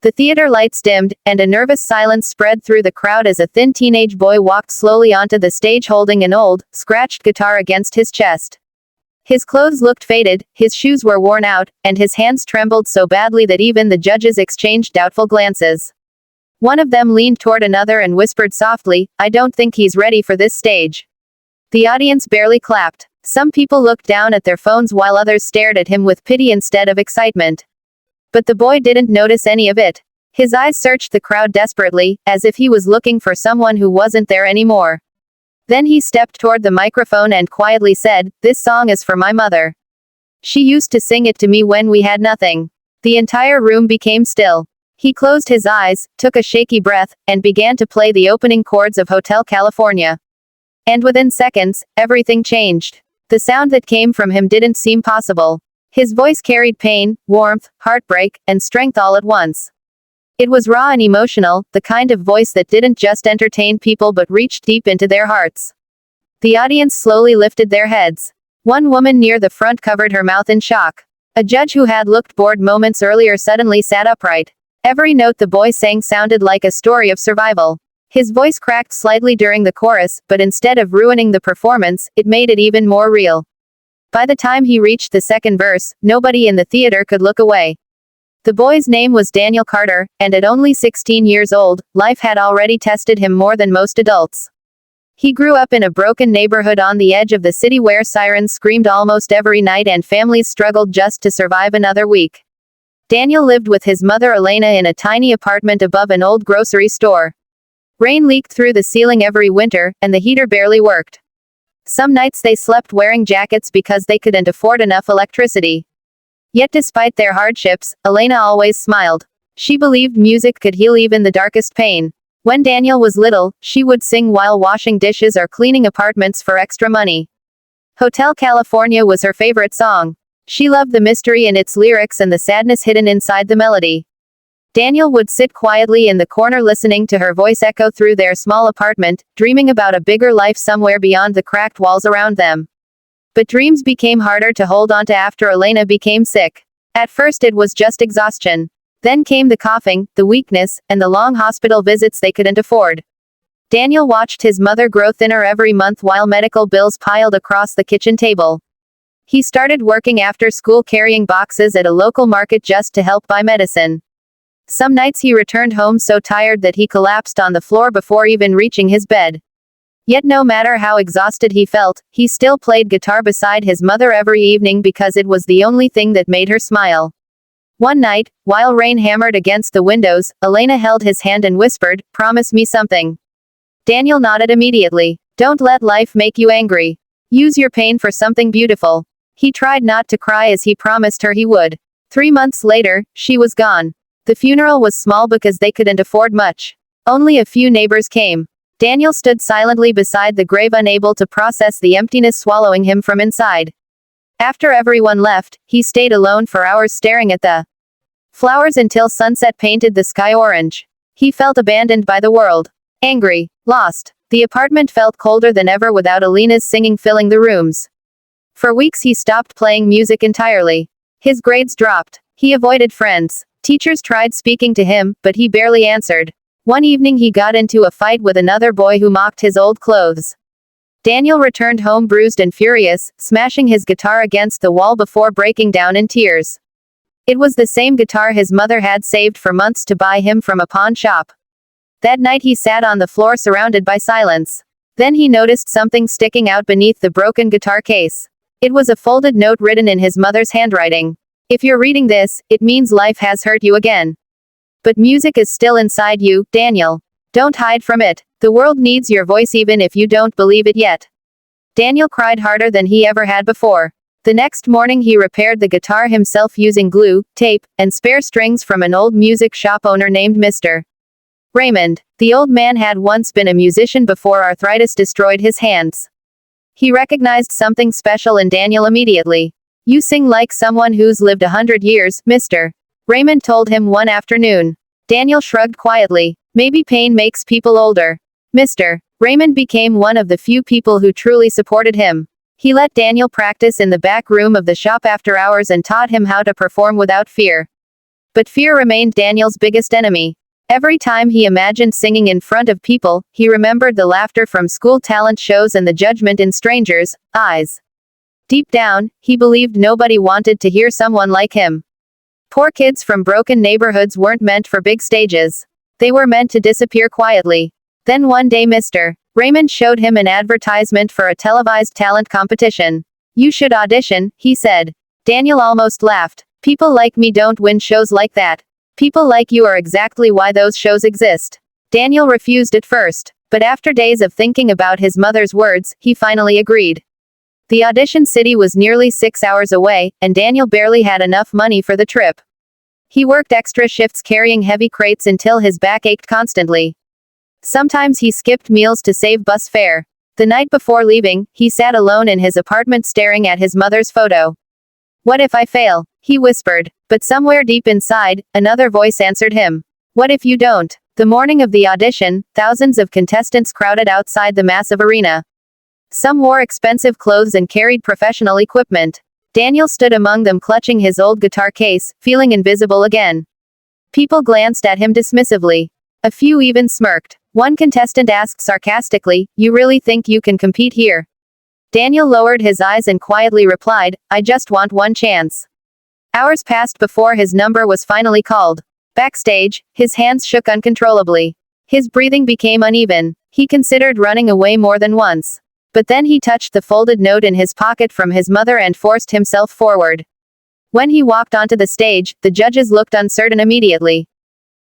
The theater lights dimmed, and a nervous silence spread through the crowd as a thin teenage boy walked slowly onto the stage holding an old, scratched guitar against his chest. His clothes looked faded, his shoes were worn out, and his hands trembled so badly that even the judges exchanged doubtful glances. One of them leaned toward another and whispered softly, "I don't think he's ready for this stage." The audience barely clapped. Some people looked down at their phones while others stared at him with pity instead of excitement. But the boy didn't notice any of it. His eyes searched the crowd desperately, as if he was looking for someone who wasn't there anymore. Then he stepped toward the microphone and quietly said, "This song is for my mother. She used to sing it to me when we had nothing." The entire room became still. He closed his eyes, took a shaky breath, and began to play the opening chords of Hotel California. And within seconds, everything changed. The sound that came from him didn't seem possible. His voice carried pain, warmth, heartbreak, and strength all at once. It was raw and emotional, the kind of voice that didn't just entertain people but reached deep into their hearts. The audience slowly lifted their heads. One woman near the front covered her mouth in shock. A judge who had looked bored moments earlier suddenly sat upright. Every note the boy sang sounded like a story of survival. His voice cracked slightly during the chorus, but instead of ruining the performance, it made it even more real. By the time he reached the second verse, nobody in the theater could look away. The boy's name was Daniel Carter, and at only 16 years old, life had already tested him more than most adults. He grew up in a broken neighborhood on the edge of the city where sirens screamed almost every night and families struggled just to survive another week. Daniel lived with his mother Elena in a tiny apartment above an old grocery store. Rain leaked through the ceiling every winter, and the heater barely worked. Some nights they slept wearing jackets because they couldn't afford enough electricity. Yet despite their hardships, Elena always smiled. She believed music could heal even the darkest pain. When Daniel was little, she would sing while washing dishes or cleaning apartments for extra money. Hotel California was her favorite song. She loved the mystery in its lyrics and the sadness hidden inside the melody. Daniel would sit quietly in the corner listening to her voice echo through their small apartment, dreaming about a bigger life somewhere beyond the cracked walls around them. But dreams became harder to hold onto after Elena became sick. At first it was just exhaustion. Then came the coughing, the weakness, and the long hospital visits they couldn't afford. Daniel watched his mother grow thinner every month while medical bills piled across the kitchen table. He started working after school carrying boxes at a local market just to help buy medicine. Some nights he returned home so tired that he collapsed on the floor before even reaching his bed. Yet no matter how exhausted he felt, he still played guitar beside his mother every evening because it was the only thing that made her smile. One night, while rain hammered against the windows, Elena held his hand and whispered, "Promise me something." Daniel nodded immediately. "Don't let life make you angry. Use your pain for something beautiful." He tried not to cry as he promised her he would. 3 months later, she was gone. The funeral was small because they couldn't afford much. Only a few neighbors came. Daniel stood silently beside the grave, unable to process the emptiness swallowing him from inside. After everyone left, he stayed alone for hours staring at the flowers until sunset painted the sky orange. He felt abandoned by the world. Angry. Lost. The apartment felt colder than ever without Elena's singing filling the rooms. For weeks he stopped playing music entirely. His grades dropped. He avoided friends. Teachers tried speaking to him, but he barely answered. One evening he got into a fight with another boy who mocked his old clothes. Daniel returned home bruised and furious, smashing his guitar against the wall before breaking down in tears. It was the same guitar his mother had saved for months to buy him from a pawn shop. That night he sat on the floor surrounded by silence. Then he noticed something sticking out beneath the broken guitar case. It was a folded note written in his mother's handwriting. "If you're reading this, it means life has hurt you again. But music is still inside you, Daniel. Don't hide from it. The world needs your voice even if you don't believe it yet." Daniel cried harder than he ever had before. The next morning he repaired the guitar himself using glue, tape, and spare strings from an old music shop owner named Mr. Raymond. The old man had once been a musician before arthritis destroyed his hands. He recognized something special in Daniel immediately. "You sing like someone who's lived 100 years, Mr. Raymond told him one afternoon. Daniel shrugged quietly. Maybe pain makes people older. Mr. Raymond became one of the few people who truly supported him. He let Daniel practice in the back room of the shop after hours and taught him how to perform without fear. But fear remained Daniel's biggest enemy. Every time he imagined singing in front of people, he remembered the laughter from school talent shows and the judgment in strangers' eyes. Deep down, he believed nobody wanted to hear someone like him. Poor kids from broken neighborhoods weren't meant for big stages. They were meant to disappear quietly. Then one day Mr. Raymond showed him an advertisement for a televised talent competition. "You should audition," he said. Daniel almost laughed. "People like me don't win shows like that. People like you are exactly why those shows exist." Daniel refused at first, but after days of thinking about his mother's words, he finally agreed. The audition city was nearly 6 hours away, and Daniel barely had enough money for the trip. He worked extra shifts carrying heavy crates until his back ached constantly. Sometimes he skipped meals to save bus fare. The night before leaving, he sat alone in his apartment staring at his mother's photo. "What if I fail?" he whispered. But somewhere deep inside, another voice answered him. "What if you don't?" The morning of the audition, thousands of contestants crowded outside the massive arena. Some wore expensive clothes and carried professional equipment. Daniel stood among them clutching his old guitar case, feeling invisible again. People glanced at him dismissively. A few even smirked. One contestant asked sarcastically, "You really think you can compete here?" Daniel lowered his eyes and quietly replied, "I just want one chance." Hours passed before his number was finally called. Backstage, his hands shook uncontrollably. His breathing became uneven. He considered running away more than once. But then he touched the folded note in his pocket from his mother and forced himself forward. When he walked onto the stage, the judges looked uncertain immediately.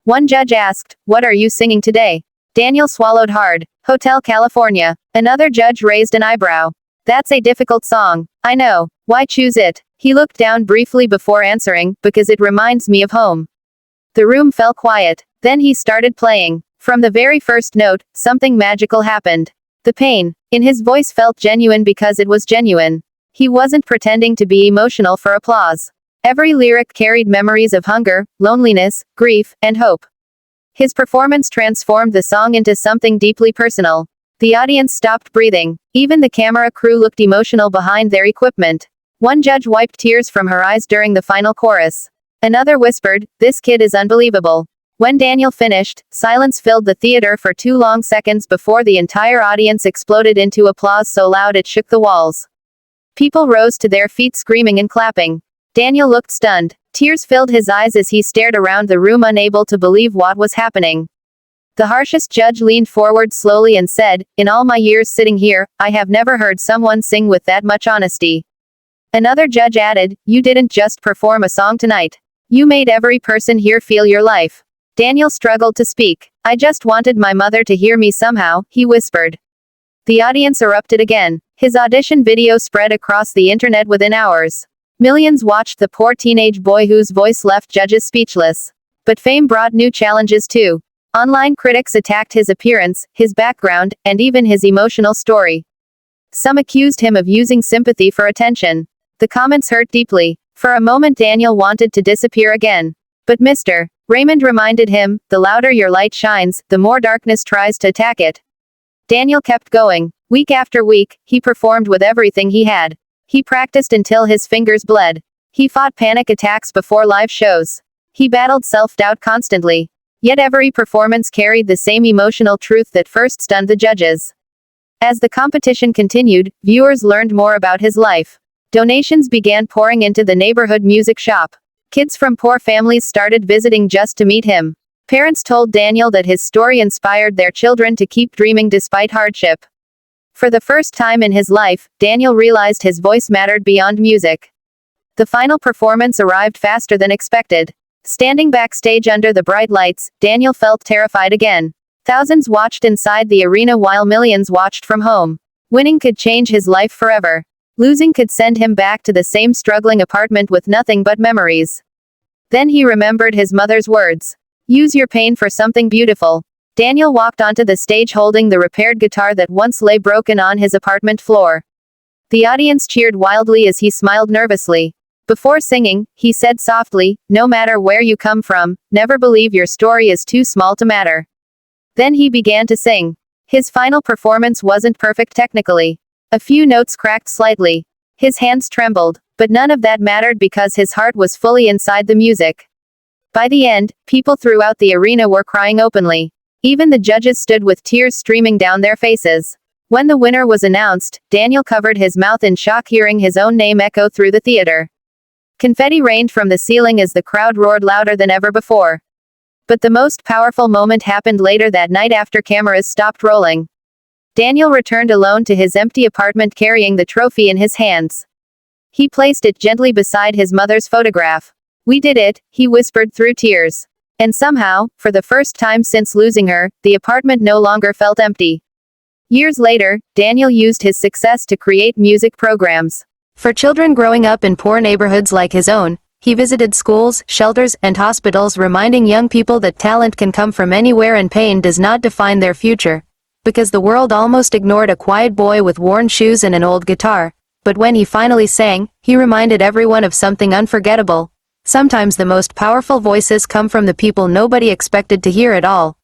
One judge asked, "What are you singing today?" Daniel swallowed hard. "Hotel California." Another judge raised an eyebrow. "That's a difficult song." "I know. Why choose it?" He looked down briefly before answering, "Because it reminds me of home." The room fell quiet. Then he started playing. From the very first note, something magical happened. The pain in his voice felt genuine because it was genuine. He wasn't pretending to be emotional for applause. Every lyric carried memories of hunger, loneliness, grief, and hope. His performance transformed the song into something deeply personal. The audience stopped breathing. Even the camera crew looked emotional behind their equipment. One judge wiped tears from her eyes during the final chorus. Another whispered, "This kid is unbelievable." When Daniel finished, silence filled the theater for 2 long seconds before the entire audience exploded into applause so loud it shook the walls. People rose to their feet screaming and clapping. Daniel looked stunned. Tears filled his eyes as he stared around the room unable to believe what was happening. The harshest judge leaned forward slowly and said, "In all my years sitting here, I have never heard someone sing with that much honesty." Another judge added, "You didn't just perform a song tonight. You made every person here feel your life." Daniel struggled to speak. "I just wanted my mother to hear me somehow," he whispered. The audience erupted again. His audition video spread across the internet within hours. Millions watched the poor teenage boy whose voice left judges speechless. But fame brought new challenges too. Online critics attacked his appearance, his background, and even his emotional story. Some accused him of using sympathy for attention. The comments hurt deeply. For a moment Daniel wanted to disappear again. But Mr. Raymond reminded him, "The louder your light shines, the more darkness tries to attack it." Daniel kept going. Week after week, he performed with everything he had. He practiced until his fingers bled. He fought panic attacks before live shows. He battled self-doubt constantly. Yet every performance carried the same emotional truth that first stunned the judges. As the competition continued, viewers learned more about his life. Donations began pouring into the neighborhood music shop. Kids from poor families started visiting just to meet him. Parents told Daniel that his story inspired their children to keep dreaming despite hardship. For the first time in his life, Daniel realized his voice mattered beyond music. The final performance arrived faster than expected. Standing backstage under the bright lights, Daniel felt terrified again. Thousands watched inside the arena while millions watched from home. Winning could change his life forever. Losing could send him back to the same struggling apartment with nothing but memories. Then he remembered his mother's words. "Use your pain for something beautiful." Daniel walked onto the stage holding the repaired guitar that once lay broken on his apartment floor. The audience cheered wildly as he smiled nervously. Before singing, he said softly, "No matter where you come from, never believe your story is too small to matter." Then he began to sing. His final performance wasn't perfect technically. A few notes cracked slightly. His hands trembled. But none of that mattered because his heart was fully inside the music. By the end, people throughout the arena were crying openly. Even the judges stood with tears streaming down their faces. When the winner was announced, Daniel covered his mouth in shock hearing his own name echo through the theater. Confetti rained from the ceiling as the crowd roared louder than ever before. But the most powerful moment happened later that night after cameras stopped rolling. Daniel returned alone to his empty apartment carrying the trophy in his hands. He placed it gently beside his mother's photograph. "We did it," he whispered through tears. And somehow, for the first time since losing her, the apartment no longer felt empty. Years later, Daniel used his success to create music programs for children growing up in poor neighborhoods like his own. He visited schools, shelters, and hospitals, reminding young people that talent can come from anywhere and pain does not define their future. Because the world almost ignored a quiet boy with worn shoes and an old guitar. But when he finally sang, he reminded everyone of something unforgettable. Sometimes the most powerful voices come from the people nobody expected to hear at all.